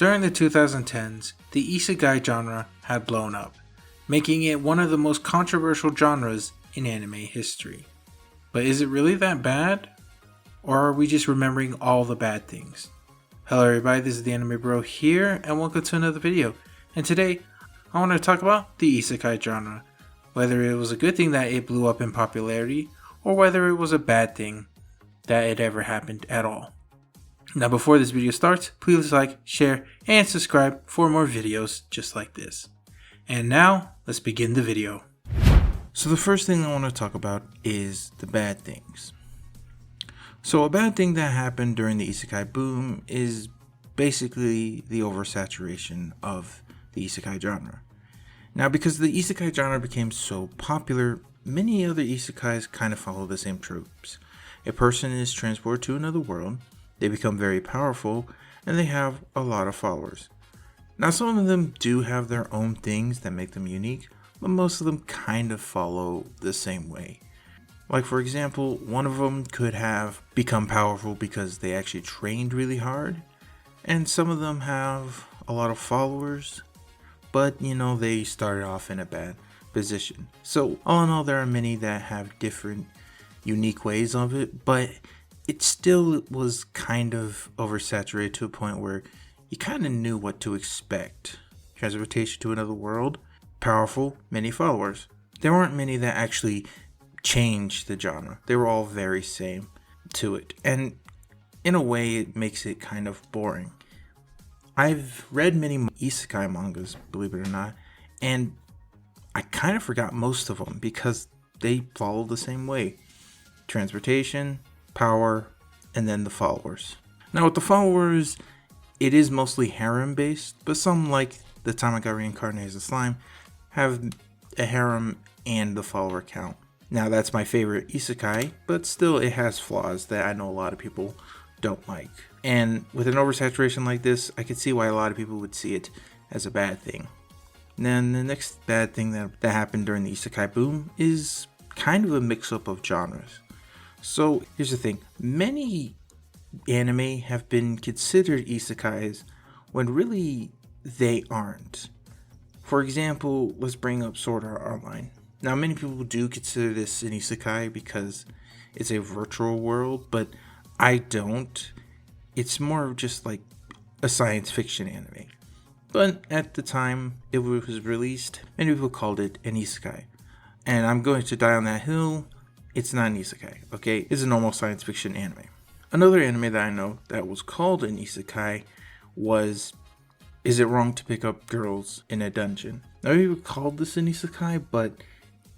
During the 2010s, the Isekai genre had blown up, making it one of the most controversial genres in anime history. But is it really that bad? Or are we just remembering all the bad things? Hello everybody, this is the Anime Bro here, and welcome to another video. And today, I want to talk about the Isekai genre. Whether it was a good thing that it blew up in popularity, or whether it was a bad thing that it ever happened at all. Now before this video starts, please like, share, and subscribe for more videos just like this. And now, let's begin the video. So the first thing I want to talk about is the bad things. So a bad thing that happened during the Isekai boom is basically the oversaturation of the Isekai genre. Now because the Isekai genre became so popular, many other Isekais kind of follow the same tropes. A person is transported to another world, they become very powerful, and they have a lot of followers. Now some of them do have their own things that make them unique, but most of them kind of follow the same way. Like for example, one of them could have become powerful because they actually trained really hard, and some of them have a lot of followers, but they started off in a bad position. So all in all, there are many that have different unique ways of it, but it still was kind of oversaturated to a point where you kind of knew what to expect. Transportation to another world, powerful, many followers. There weren't many that actually changed the genre. They were all very same to it. And in a way, it makes it kind of boring. I've read many Isekai mangas, believe it or not, and I kind of forgot most of them because they follow the same way. Transportation, power, and then the followers. Now with the followers, it is mostly harem based, but some, like The Time I Got Reincarnated as a Slime, have a harem and the follower count. Now that's my favorite Isekai, but still it has flaws that I know a lot of people don't like. And with an oversaturation like this, I could see why a lot of people would see it as a bad thing. And then the next bad thing that happened during the Isekai boom is kind of a mix-up of genres. So here's the thing, many anime have been considered isekais when really they aren't. For example, let's bring up Sword Art Online. Now many people do consider this an isekai because it's a virtual world, but I don't. It's more of just like a science fiction anime. But at the time it was released, many people called it an isekai. And I'm going to die on that hill. It's not an isekai, okay? It's a normal science fiction anime. Another anime that I know that was called an isekai was Is It Wrong to Pick Up Girls in a Dungeon? Now people called this an isekai, but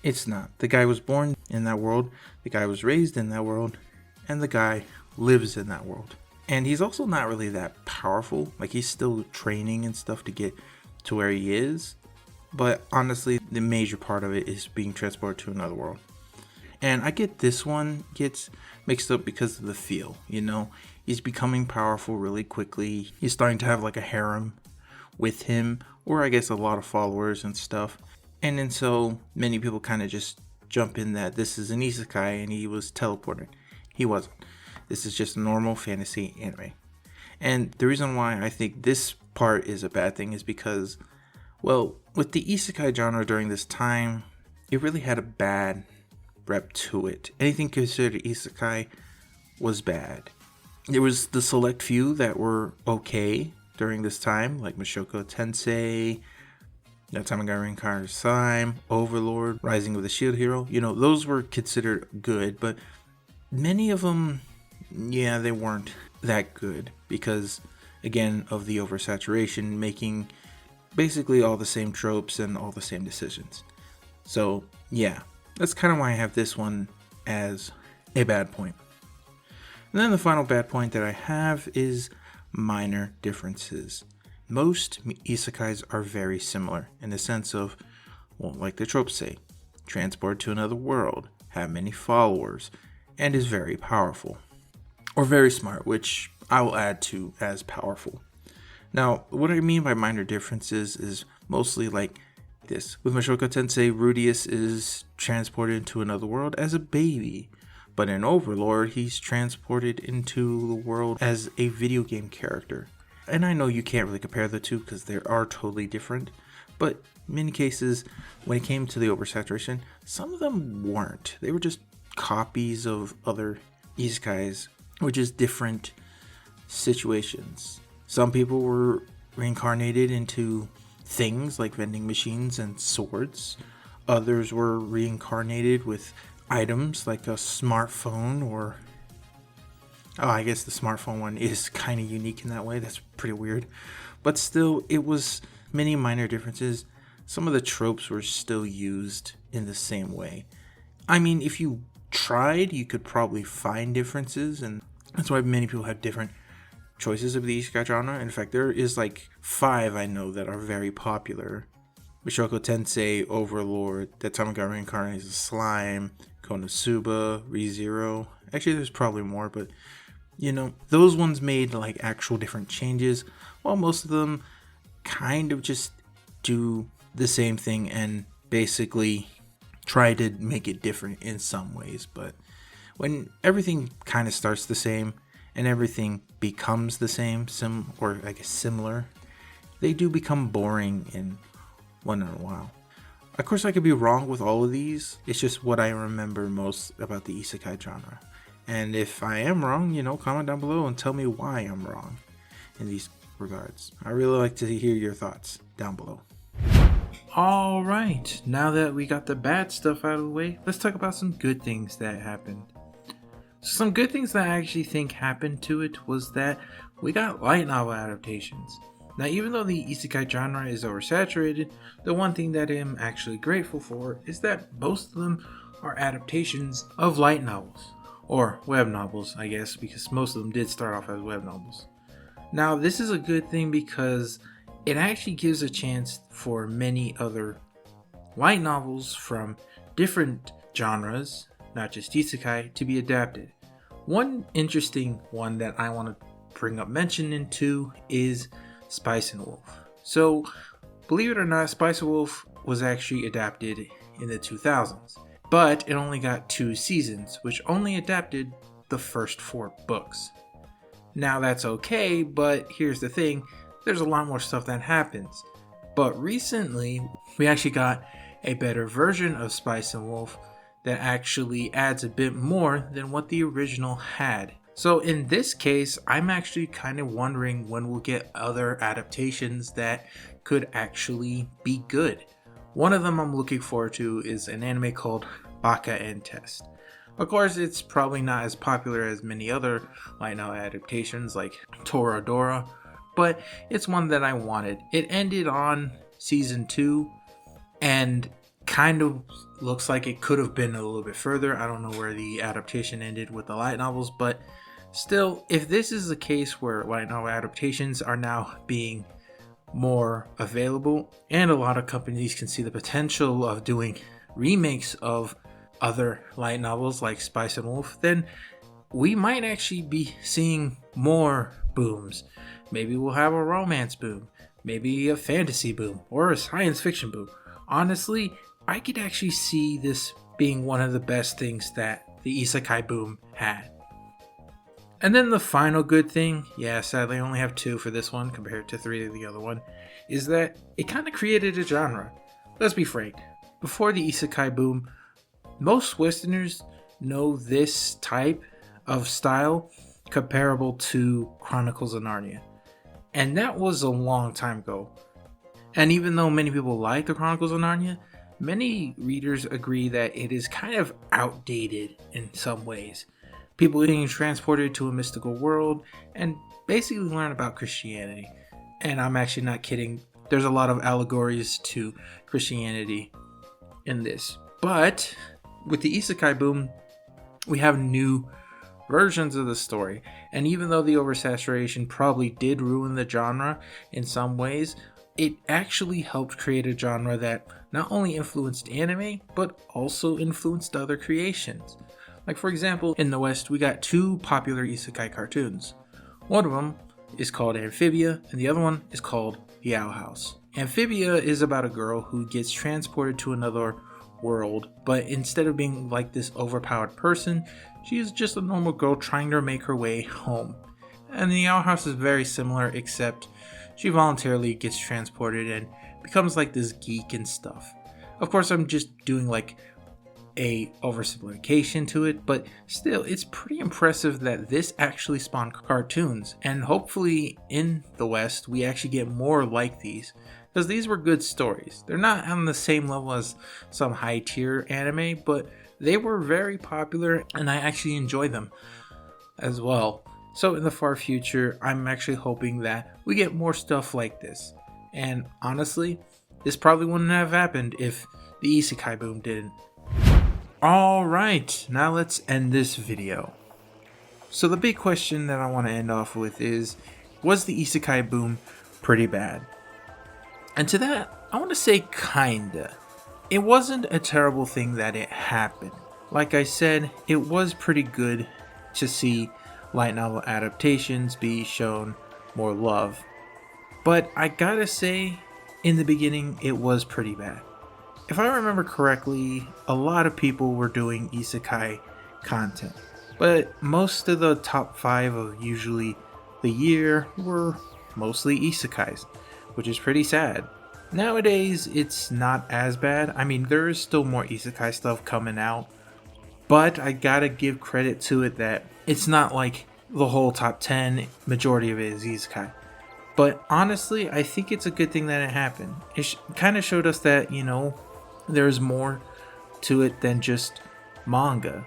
it's not. The guy was born in that world, the guy was raised in that world, and the guy lives in that world. And he's also not really that powerful. Like he's still training and stuff to get to where he is. But honestly, the major part of it is being transported to another world. And I get this one gets mixed up because of the feel, He's becoming powerful really quickly. He's starting to have like a harem with him, or I guess a lot of followers and stuff. And then so many people kind of just jump in that this is an isekai and he was teleported. He wasn't. This is just a normal fantasy anime. And the reason why I think this part is a bad thing is because, well, with the isekai genre during this time, it really had a bad rep to it. Anything considered isekai was bad. There was the select few that were okay during this time, like Mushoku Tensai, That Time I Got Reincarnated as a Slime, Overlord, Rising of the Shield Hero. Those were considered good, but many of them, they weren't that good because, again, of the oversaturation, making basically all the same tropes and all the same decisions. So, yeah. That's kind of why I have this one as a bad point. And then the final bad point that I have is minor differences. Most isekais are very similar in the sense of, well, like the tropes say, transport to another world, have many followers, and is very powerful. Or very smart, which I will add to as powerful. Now, what I mean by minor differences is mostly like this. With Mushoku Tensai, Rudius is transported into another world as a baby, but in Overlord, he's transported into the world as a video game character. And I know you can't really compare the two because they are totally different, but in many cases, when it came to the oversaturation, some of them weren't. They were just copies of other isekais, or just different situations. Some people were reincarnated into things like vending machines and swords. Others were reincarnated with items like a smartphone, or I guess the smartphone one is kind of unique in that way. That's pretty weird. But still, it was many minor differences. Some of the tropes were still used in the same way. I mean, if you tried, you could probably find differences, and that's why many people have different choices of the isekai genre. In fact, there is like 5 I know that are very popular. Mushoku Tensei, Overlord, That Time I Got Reincarnated as a Slime, Konosuba, Rezero. Actually, there's probably more, but those ones made like actual different changes, while most of them kind of just do the same thing and basically try to make it different in some ways. But when everything kind of starts the same and everything becomes the same, or I guess similar, they do become boring in one in a while. Of course, I could be wrong with all of these. It's just what I remember most about the isekai genre. And if I am wrong, comment down below and tell me why I'm wrong in these regards. I really like to hear your thoughts down below. Alright, now that we got the bad stuff out of the way, let's talk about some good things that happened. Some good things that I actually think happened to it was that we got light novel adaptations. Now, even though the isekai genre is oversaturated, the one thing that I'm actually grateful for is that most of them are adaptations of light novels. Or web novels, I guess, because most of them did start off as web novels. Now, this is a good thing because it actually gives a chance for many other light novels from different genres, not just isekai, to be adapted. One interesting one that I want to bring up mention into is Spice and Wolf. So, believe it or not, Spice and Wolf was actually adapted in the 2000s, but it only got 2 seasons, which only adapted the first 4 books. Now that's okay, but here's the thing, there's a lot more stuff that happens. But recently, we actually got a better version of Spice and Wolf that actually adds a bit more than what the original had. So in this case, I'm actually kind of wondering when we'll get other adaptations that could actually be good. One of them I'm looking forward to is an anime called Baka and Test. Of course, it's probably not as popular as many other light novel adaptations like Toradora, but it's one that I wanted. It ended on season 2 and kind of looks like it could have been a little bit further. I don't know where the adaptation ended with the light novels, but still, if this is the case where light novel adaptations are now being more available and a lot of companies can see the potential of doing remakes of other light novels like Spice and Wolf, then we might actually be seeing more booms. Maybe we'll have a romance boom, maybe a fantasy boom, or a science fiction boom. Honestly, I could actually see this being one of the best things that the isekai boom had. And then the final good thing, sadly I only have 2 for this one compared to 3 of the other one, is that it kind of created a genre. Let's be frank, before the isekai boom, most Westerners know this type of style comparable to Chronicles of Narnia. And that was a long time ago. And even though many people like the Chronicles of Narnia, many readers agree that it is kind of outdated in some ways. People being transported to a mystical world and basically learn about Christianity. And I'm actually not kidding. There's a lot of allegories to Christianity in this. But with the isekai boom, we have new versions of the story. And even though the oversaturation probably did ruin the genre in some ways, it actually helped create a genre that not only influenced anime, but also influenced other creations. Like for example, in the West, we got 2 popular isekai cartoons. One of them is called Amphibia, and the other one is called The Owl House. Amphibia is about a girl who gets transported to another world, but instead of being like this overpowered person, she is just a normal girl trying to make her way home. And the Owl House is very similar, except she voluntarily gets transported and becomes like this geek and stuff. Of course, I'm just doing like a oversimplification to it, but still, it's pretty impressive that this actually spawned cartoons, and hopefully in the West we actually get more like these, because these were good stories. They're not on the same level as some high tier anime, but they were very popular and I actually enjoy them as well. So in the far future, I'm actually hoping that we get more stuff like this. And honestly, this probably wouldn't have happened if the Isekai boom didn't. Alright, now let's end this video. So the big question that I want to end off with is, was the Isekai boom pretty bad? And to that, I want to say kinda. It wasn't a terrible thing that it happened. Like I said, it was pretty good to see light novel adaptations be shown more love. But I gotta say, in the beginning, it was pretty bad. If I remember correctly, a lot of people were doing Isekai content. But most of the top 5 of usually the year were mostly Isekais, which is pretty sad. Nowadays, it's not as bad. I mean, there is still more Isekai stuff coming out, but I gotta give credit to it that it's not like the whole top 10, majority of it is Isekai. But honestly, I think it's a good thing that it happened. It kind of showed us that, there's more to it than just manga.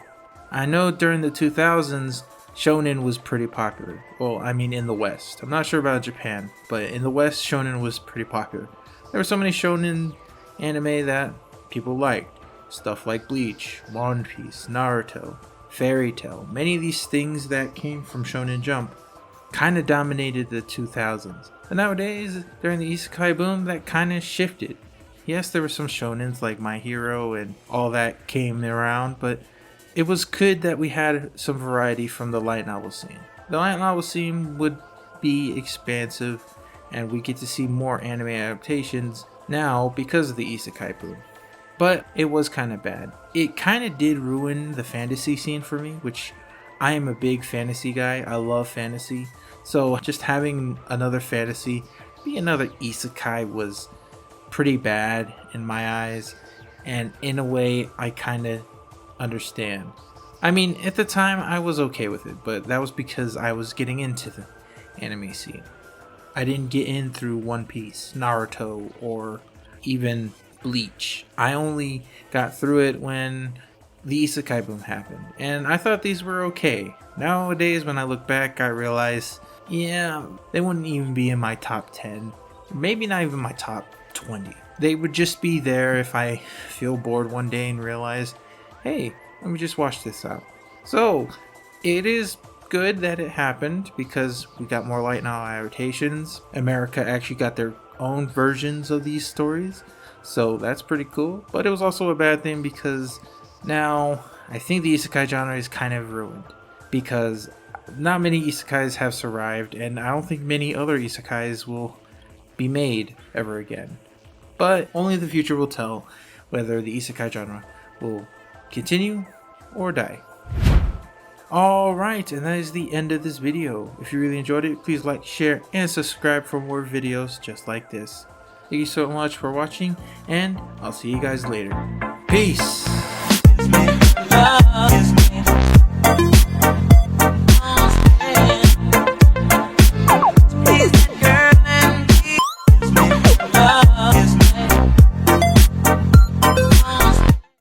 I know during the 2000s, shonen was pretty popular. Well, I mean in the West. I'm not sure about Japan, but in the West, shonen was pretty popular. There were so many shonen anime that people liked. Stuff like Bleach, One Piece, Naruto, Fairy Tail. Many of these things that came from Shonen Jump kind of dominated the 2000s. But nowadays, during the Isekai boom, that kind of shifted. Yes, there were some shonens like My Hero and all that came around, but it was good that we had some variety from the light novel scene. The light novel scene would be expansive, and we get to see more anime adaptations now because of the Isekai boom. But it was kind of bad. It kind of did ruin the fantasy scene for me, which I am a big fantasy guy. I love fantasy. So just having another fantasy be another Isekai was pretty bad in my eyes. And in a way, I kind of understand. I mean, at the time, I was okay with it, but that was because I was getting into the anime scene. I didn't get in through One Piece, Naruto, or even Bleach. I only got through it when the Isekai boom happened, and I thought these were okay. Nowadays, when I look back, I realize, yeah, they wouldn't even be in my top 10. Maybe not even my top 20. They would just be there if I feel bored one day and realize, hey, let me just watch this out. So, it is good that it happened because we got more light novel adaptations. America actually got their own versions of these stories, so that's pretty cool. But it was also a bad thing because now I think the Isekai genre is kind of ruined because not many Isekais have survived, and I don't think many other Isekais will be made ever again. But only the future will tell whether the Isekai genre will continue or die. Alright, and that is the end of this video. If you really enjoyed it, please like, share, and subscribe for more videos just like this. Thank you so much for watching, and I'll see you guys later. Peace!